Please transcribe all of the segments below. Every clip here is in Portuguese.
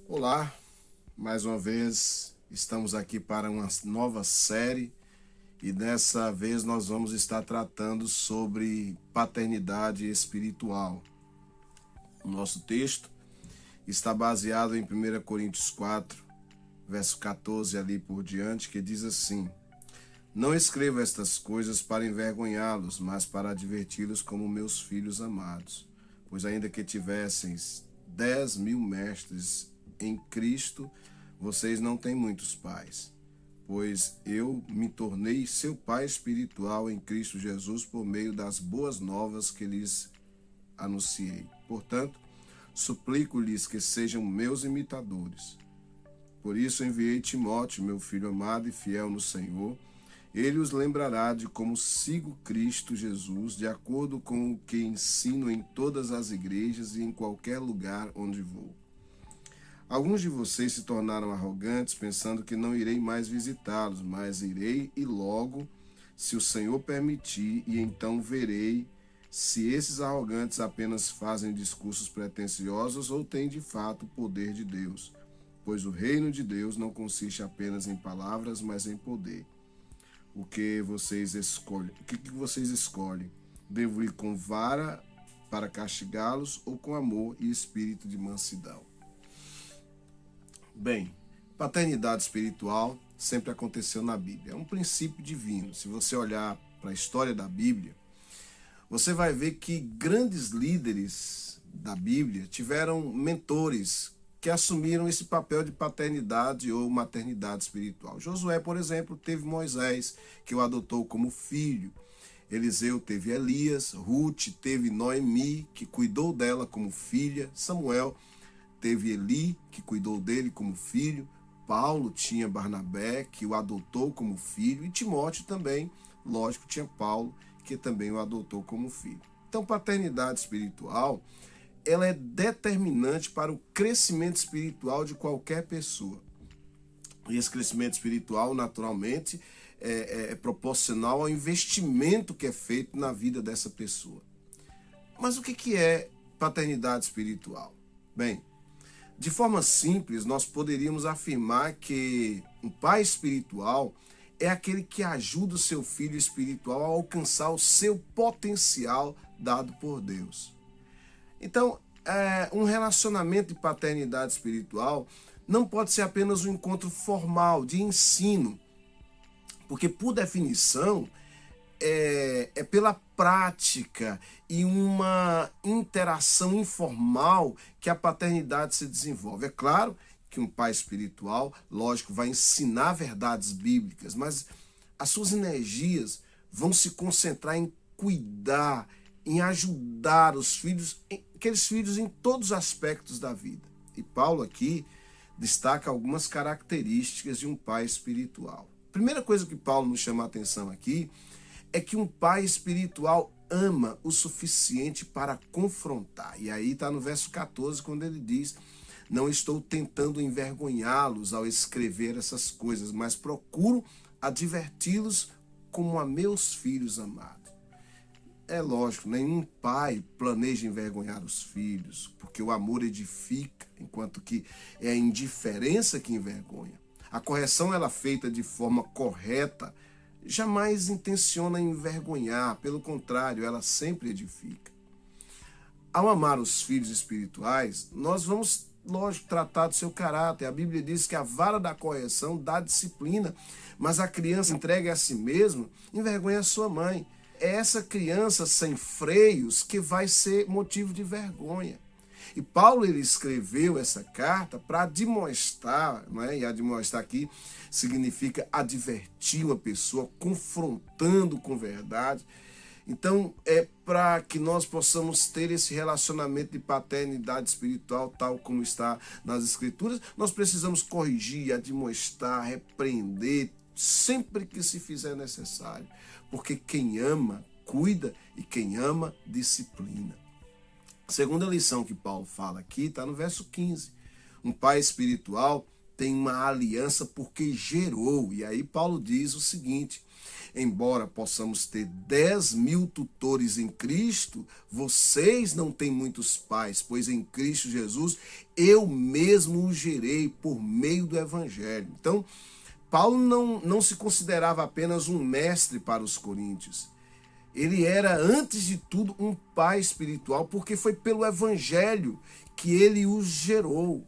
Olá, mais uma vez estamos aqui para uma nova série e dessa vez nós vamos estar tratando sobre paternidade espiritual. O nosso texto está baseado em 1 Coríntios 4, verso 14 ali por diante, que diz assim: Não escrevo estas coisas para envergonhá-los, mas para adverti-los como meus filhos amados. Pois ainda que tivesseis 10.000 mestres em Cristo, vocês não têm muitos pais, pois eu me tornei seu pai espiritual em Cristo Jesus por meio das boas novas que lhes anunciei. Portanto, suplico-lhes que sejam meus imitadores. Por isso enviei Timóteo, meu filho amado e fiel no Senhor. Ele os lembrará de como sigo Cristo Jesus, de acordo com o que ensino em todas as igrejas e em qualquer lugar onde vou. Alguns de vocês se tornaram arrogantes, pensando que não irei mais visitá-los, mas irei e logo, se o Senhor permitir, e então verei se esses arrogantes apenas fazem discursos pretensiosos ou têm de fato o poder de Deus. Pois o reino de Deus não consiste apenas em palavras, mas em poder. O que vocês escolhem? O que vocês escolhem? Devo ir com vara para castigá-los ou com amor e espírito de mansidão? Bem, paternidade espiritual sempre aconteceu na Bíblia. É um princípio divino. Se você olhar para a história da Bíblia, você vai ver que grandes líderes da Bíblia tiveram mentores que assumiram esse papel de paternidade ou maternidade espiritual. Josué, por exemplo, teve Moisés, que o adotou como filho. Eliseu teve Elias, Ruth teve Noemi, que cuidou dela como filha. Samuel teve Eli, que cuidou dele como filho. Paulo tinha Barnabé, que o adotou como filho. E Timóteo também, lógico, tinha Paulo, que também o adotou como filho. Então, paternidade espiritual, ela é determinante para o crescimento espiritual de qualquer pessoa. E esse crescimento espiritual, naturalmente, é proporcional ao investimento que é feito na vida dessa pessoa. Mas o que é paternidade espiritual? Bem, de forma simples, nós poderíamos afirmar que um pai espiritual é aquele que ajuda o seu filho espiritual a alcançar o seu potencial dado por Deus. Então, um relacionamento de paternidade espiritual não pode ser apenas um encontro formal de ensino, porque, por definição, é pela prática e uma interação informal que a paternidade se desenvolve. É claro que um pai espiritual, lógico, vai ensinar verdades bíblicas, mas as suas energias vão se concentrar em cuidar, em ajudar os filhos, aqueles filhos em todos os aspectos da vida. E Paulo aqui destaca algumas características de um pai espiritual. A primeira coisa que Paulo nos chama a atenção aqui é que um pai espiritual ama o suficiente para confrontar. E aí está no verso 14, quando ele diz: Não estou tentando envergonhá-los ao escrever essas coisas, mas procuro adverti-los como a meus filhos amados. É lógico, nenhum pai planeja envergonhar os filhos, porque o amor edifica, enquanto que é a indiferença que envergonha. A correção ela é feita de forma correta, jamais intenciona envergonhar, pelo contrário, ela sempre edifica. Ao amar os filhos espirituais, nós vamos, lógico, tratar do seu caráter. A Bíblia diz que a vara da correção dá disciplina, mas a criança entregue a si mesma envergonha a sua mãe. É essa criança sem freios que vai ser motivo de vergonha. E Paulo ele escreveu essa carta para admoestar, e admoestar aqui significa advertir uma pessoa, confrontando com verdade. Então, é para que nós possamos ter esse relacionamento de paternidade espiritual, tal como está nas Escrituras, nós precisamos corrigir, admoestar, repreender, sempre que se fizer necessário. Porque quem ama, cuida, e quem ama, disciplina. A segunda lição que Paulo fala aqui está no verso 15. Um pai espiritual tem uma aliança porque gerou. E aí Paulo diz o seguinte: embora possamos ter 10.000 tutores em Cristo, vocês não têm muitos pais, pois em Cristo Jesus eu mesmo os gerei por meio do Evangelho. Então, Paulo não se considerava apenas um mestre para os coríntios. Ele era, antes de tudo, um pai espiritual, porque foi pelo Evangelho que ele os gerou.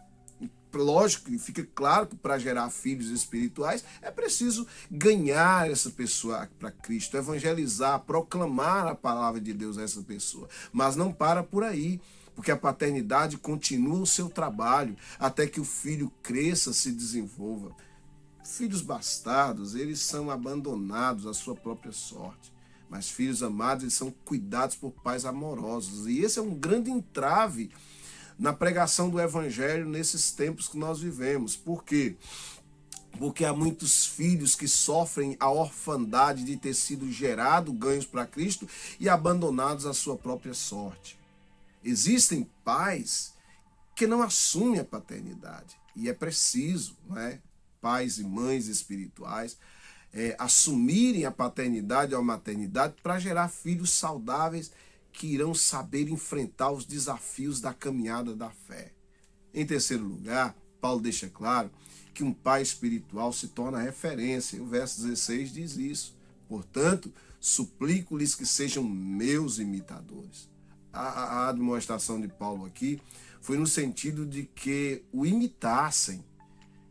Lógico que fica claro que para gerar filhos espirituais é preciso ganhar essa pessoa para Cristo, evangelizar, proclamar a palavra de Deus a essa pessoa. Mas não para por aí, porque a paternidade continua o seu trabalho até que o filho cresça, se desenvolva. Filhos bastardos, eles são abandonados à sua própria sorte. Mas filhos amados, eles são cuidados por pais amorosos. E esse é um grande entrave na pregação do Evangelho nesses tempos que nós vivemos. Por quê? Porque há muitos filhos que sofrem a orfandade de ter sido gerado, ganhos para Cristo e abandonados à sua própria sorte. Existem pais que não assumem a paternidade. E é preciso, não é? Pais e mães espirituais assumirem a paternidade ou a maternidade para gerar filhos saudáveis que irão saber enfrentar os desafios da caminhada da fé. Em terceiro lugar, Paulo deixa claro que um pai espiritual se torna referência. O verso 16 diz isso. Portanto, suplico-lhes que sejam meus imitadores. A demonstração de Paulo aqui foi no sentido de que o imitassem.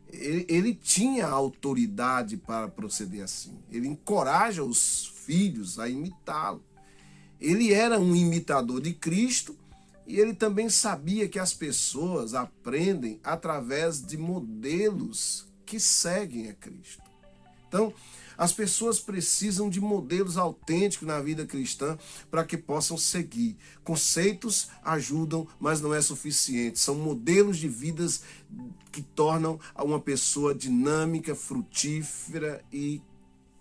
Ele tinha autoridade para proceder assim. Ele encoraja os filhos a imitá-lo. Ele era um imitador de Cristo e ele também sabia que as pessoas aprendem através de modelos que seguem a Cristo. Então, as pessoas precisam de modelos autênticos na vida cristã para que possam seguir. Conceitos ajudam, mas não é suficiente. São modelos de vidas que tornam uma pessoa dinâmica, frutífera e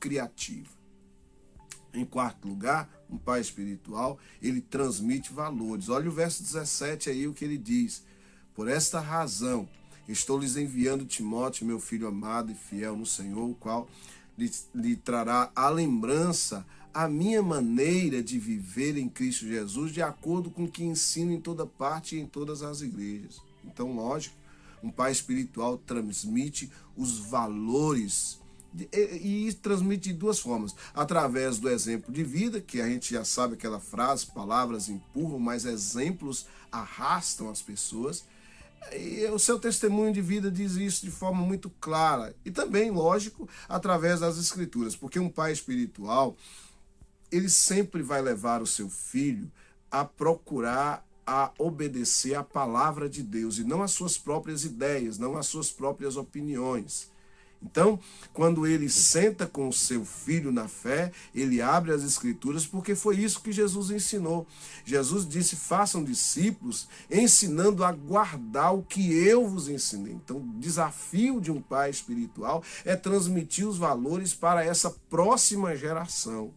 criativa. Em quarto lugar, um pai espiritual, ele transmite valores. Olha o verso 17 aí, o que ele diz. Por esta razão, estou lhes enviando Timóteo, meu filho amado e fiel no Senhor, o qual lhe trará a lembrança a minha maneira de viver em Cristo Jesus, de acordo com o que ensino em toda parte e em todas as igrejas. Então, lógico, um pai espiritual transmite os valores e transmite de duas formas. Através do exemplo de vida, que a gente já sabe aquela frase, palavras empurram, mas exemplos arrastam as pessoas. E o seu testemunho de vida diz isso de forma muito clara. E também, lógico, através das escrituras. Porque um pai espiritual, ele sempre vai levar o seu filho a procurar a obedecer à palavra de Deus e não às suas próprias ideias, não às suas próprias opiniões. Então, quando ele senta com o seu filho na fé, ele abre as escrituras, porque foi isso que Jesus ensinou. Jesus disse, façam discípulos, ensinando a guardar o que eu vos ensinei. Então, o desafio de um pai espiritual é transmitir os valores para essa próxima geração.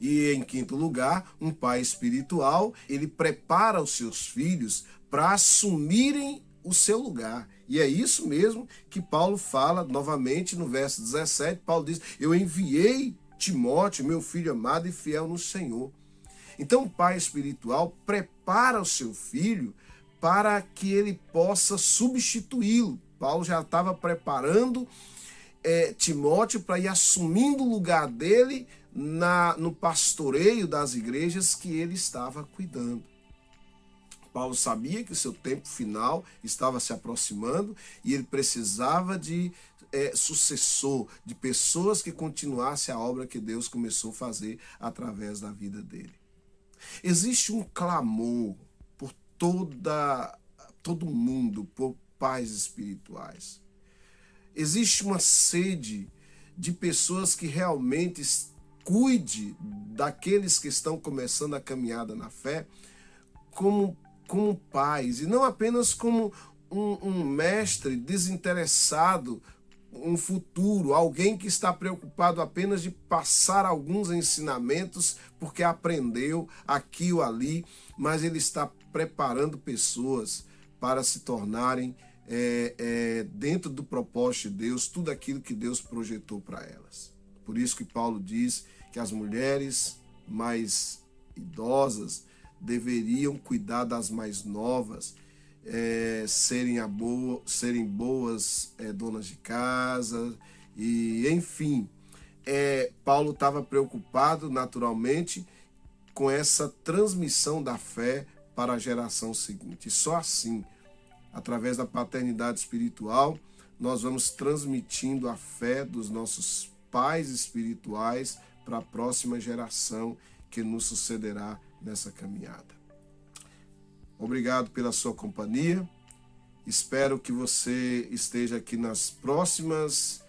E em quinto lugar, um pai espiritual, ele prepara os seus filhos para assumirem o seu lugar. E é isso mesmo que Paulo fala novamente no verso 17. Paulo diz, eu enviei Timóteo, meu filho amado e fiel no Senhor. Então o pai espiritual prepara o seu filho para que ele possa substituí-lo. Paulo já estava preparando Timóteo para ir assumindo o lugar dele no pastoreio das igrejas que ele estava cuidando. Paulo sabia que o seu tempo final estava se aproximando e ele precisava de sucessor, de pessoas que continuassem a obra que Deus começou a fazer através da vida dele. Existe um clamor por todo mundo, por pais espirituais. Existe uma sede de pessoas que realmente cuide daqueles que estão começando a caminhada na fé como pais, e não apenas como um mestre desinteressado, um futuro, alguém que está preocupado apenas de passar alguns ensinamentos porque aprendeu aqui ou ali, mas ele está preparando pessoas para se tornarem dentro do propósito de Deus, tudo aquilo que Deus projetou para elas. Por isso que Paulo diz que as mulheres mais idosas deveriam cuidar das mais novas, serem boas donas de casa, e enfim. Paulo estava preocupado naturalmente com essa transmissão da fé para a geração seguinte. E só assim, através da paternidade espiritual, nós vamos transmitindo a fé dos nossos pais espirituais para a próxima geração que nos sucederá nessa caminhada. Obrigado pela sua companhia. Espero que você esteja aqui nas próximas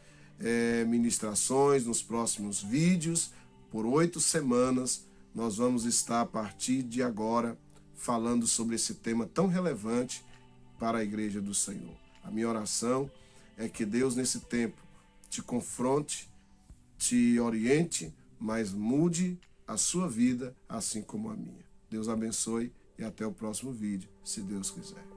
ministrações, nos próximos vídeos. Por 8 semanas, nós vamos estar, a partir de agora, falando sobre esse tema tão relevante para a Igreja do Senhor. A minha oração é que Deus, nesse tempo, te confronte, te oriente, mas mude a sua vida, assim como a minha. Deus abençoe e até o próximo vídeo, se Deus quiser.